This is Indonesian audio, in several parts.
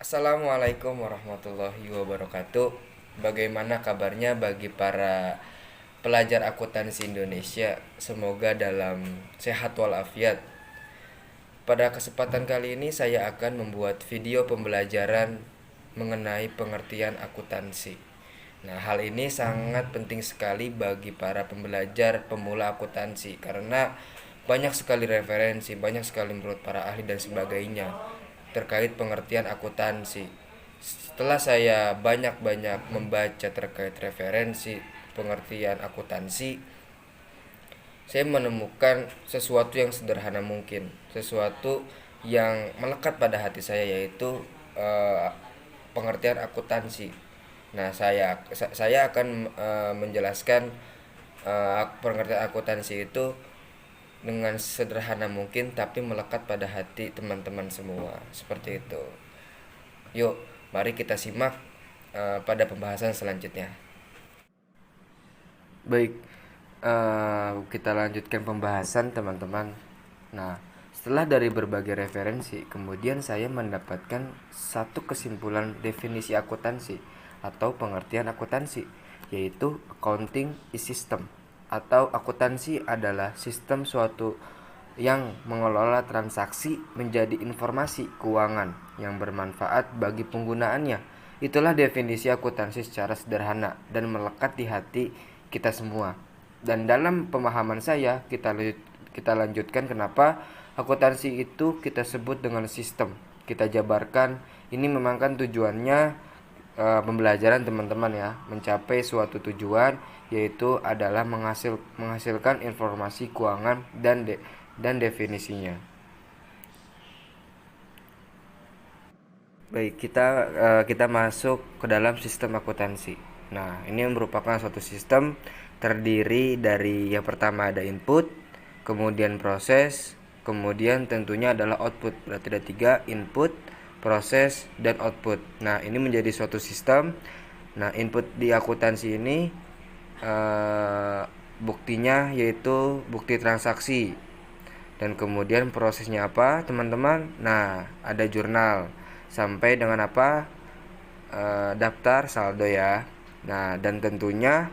Assalamualaikum warahmatullahi wabarakatuh. Bagaimana kabarnya bagi para pelajar akuntansi Indonesia? Semoga dalam sehat walafiat. Pada kesempatan kali ini saya akan membuat video pembelajaran mengenai pengertian akuntansi. Nah, hal ini sangat penting sekali bagi para pembelajar pemula akuntansi karena banyak sekali referensi, banyak sekali menurut para ahli dan sebagainya terkait pengertian akuntansi. Setelah saya banyak-banyak membaca terkait referensi pengertian akuntansi, saya menemukan sesuatu yang sederhana mungkin, sesuatu yang melekat pada hati saya, yaitu pengertian akuntansi. Nah, saya akan menjelaskan pengertian akuntansi itu dengan sederhana mungkin tapi melekat pada hati teman-teman semua. Seperti itu. Yuk, mari kita simak pada pembahasan selanjutnya. Baik, kita lanjutkan pembahasan teman-teman. Nah, setelah dari berbagai referensi, kemudian saya mendapatkan satu kesimpulan definisi akuntansi atau pengertian akuntansi, yaitu accounting is system, atau akuntansi adalah sistem suatu yang mengelola transaksi menjadi informasi keuangan yang bermanfaat bagi penggunaannya. Itulah definisi akuntansi secara sederhana dan melekat di hati kita semua. Dan dalam pemahaman saya, kita lanjutkan kenapa akuntansi itu kita sebut dengan sistem. Kita jabarkan, ini memang kan tujuannya pembelajaran teman-teman ya, mencapai suatu tujuan, yaitu adalah menghasilkan informasi keuangan dan definisinya. Baik, kita masuk ke dalam sistem akuntansi. Nah, ini merupakan suatu sistem terdiri dari yang pertama ada input, kemudian proses, kemudian tentunya adalah output. Berarti ada 3: input, proses, dan output. Nah, ini menjadi suatu sistem. Nah, input di akuntansi ini buktinya yaitu bukti transaksi. Dan kemudian prosesnya apa, teman-teman? Nah, ada jurnal sampai dengan apa? Daftar saldo ya. Nah, dan tentunya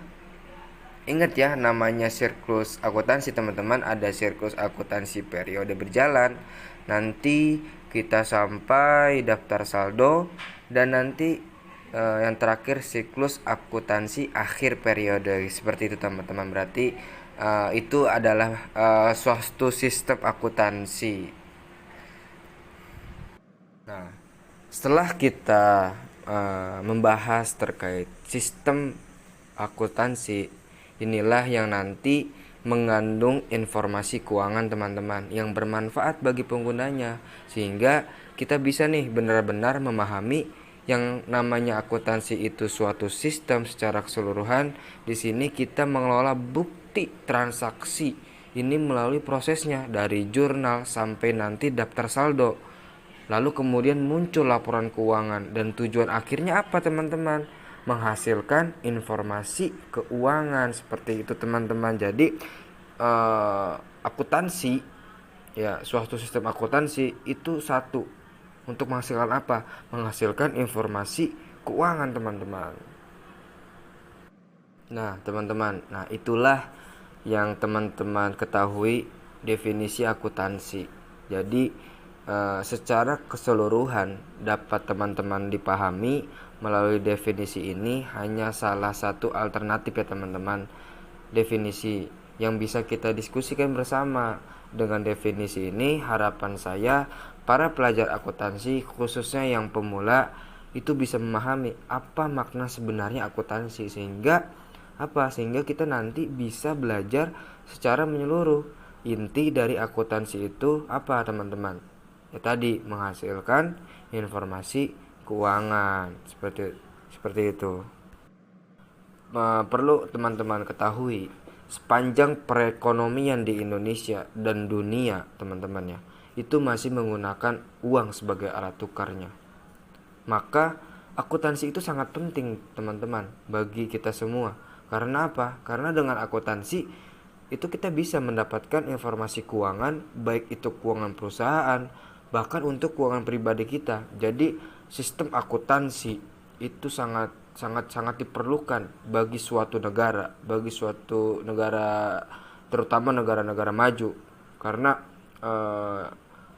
ingat ya, namanya siklus akuntansi teman-teman, ada siklus akuntansi periode berjalan. Nanti kita sampai daftar saldo, dan nanti yang terakhir siklus akuntansi akhir periode. Seperti itu teman-teman. Berarti itu adalah suatu sistem akuntansi. Nah, setelah kita membahas terkait sistem akuntansi, inilah yang nanti mengandung informasi keuangan teman-teman yang bermanfaat bagi penggunanya, sehingga kita bisa nih benar-benar memahami yang namanya akuntansi itu suatu sistem secara keseluruhan. Di sini kita mengelola bukti transaksi ini melalui prosesnya dari jurnal sampai nanti daftar saldo. Lalu kemudian muncul laporan keuangan, dan tujuan akhirnya apa teman-teman? Menghasilkan informasi keuangan. Seperti itu teman-teman. Jadi akuntansi ya, suatu sistem akuntansi itu satu untuk menghasilkan apa? Menghasilkan informasi keuangan teman-teman. Nah teman-teman, nah itulah yang teman-teman ketahui definisi akuntansi. Jadi secara keseluruhan dapat teman-teman dipahami melalui definisi ini. Hanya salah satu alternatif ya teman-teman, definisi yang bisa kita diskusikan bersama. Dengan definisi ini harapan saya para pelajar akuntansi khususnya yang pemula itu bisa memahami apa makna sebenarnya akuntansi, sehingga kita nanti bisa belajar secara menyeluruh. Inti dari akuntansi itu apa teman-teman? Ya tadi, menghasilkan informasi keuangan. Seperti itu. Perlu teman-teman ketahui, sepanjang perekonomian di Indonesia dan dunia teman-teman ya, itu masih menggunakan uang sebagai alat tukarnya. Maka akuntansi itu sangat penting teman-teman bagi kita semua. Karena apa? Karena dengan akuntansi itu kita bisa mendapatkan informasi keuangan, baik itu keuangan perusahaan, bahkan untuk keuangan pribadi kita. Jadi sistem akuntansi itu sangat sangat sangat diperlukan bagi suatu negara, terutama negara-negara maju, karena eh,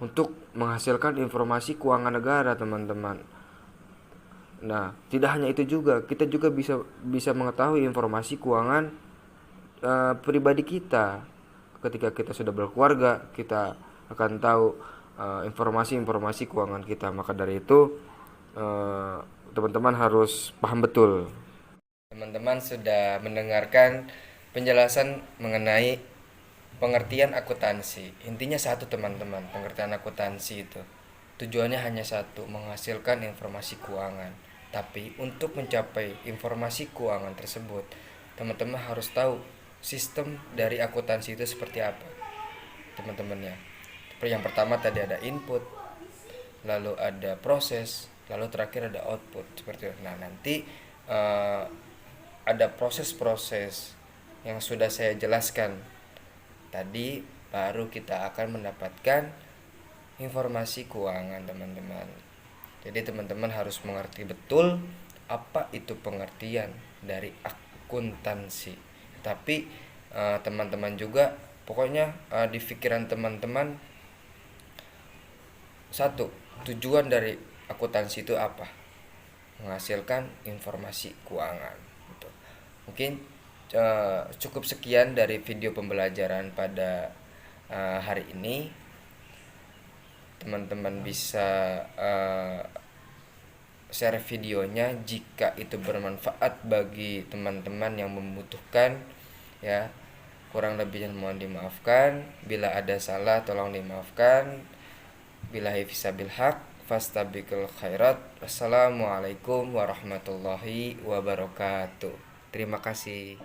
untuk menghasilkan informasi keuangan negara, teman-teman. Nah, tidak hanya itu juga, kita juga bisa bisa mengetahui informasi keuangan pribadi kita. Ketika kita sudah berkeluarga, kita akan tahu informasi-informasi keuangan kita. Maka dari itu, eh, teman-teman harus paham betul. Teman-teman sudah mendengarkan penjelasan mengenai pengertian akuntansi. Intinya satu, teman-teman, pengertian akuntansi itu tujuannya hanya satu, menghasilkan informasi keuangan. Tapi untuk mencapai informasi keuangan tersebut, teman-teman harus tahu sistem dari akuntansi itu seperti apa, teman-temannya. Yang pertama tadi ada input, lalu ada proses, lalu terakhir ada output, seperti itu. Nah, nanti eh, ada proses-proses yang sudah saya jelaskan tadi, baru kita akan mendapatkan informasi keuangan, teman-teman. Jadi teman-teman harus mengerti betul apa itu pengertian dari akuntansi. Tapi teman-teman juga pokoknya di pikiran teman-teman satu, tujuan dari akuntansi itu apa? Menghasilkan informasi keuangan. Gitu. Mungkin cukup sekian dari video pembelajaran pada hari ini. Teman-teman bisa share videonya jika itu bermanfaat bagi teman-teman yang membutuhkan, ya. Kurang lebihnya mohon dimaafkan, bila ada salah tolong dimaafkan. Billahi fisabil haq, fastabiqul khairat. Wassalamualaikum warahmatullahi wabarakatuh. Terima kasih.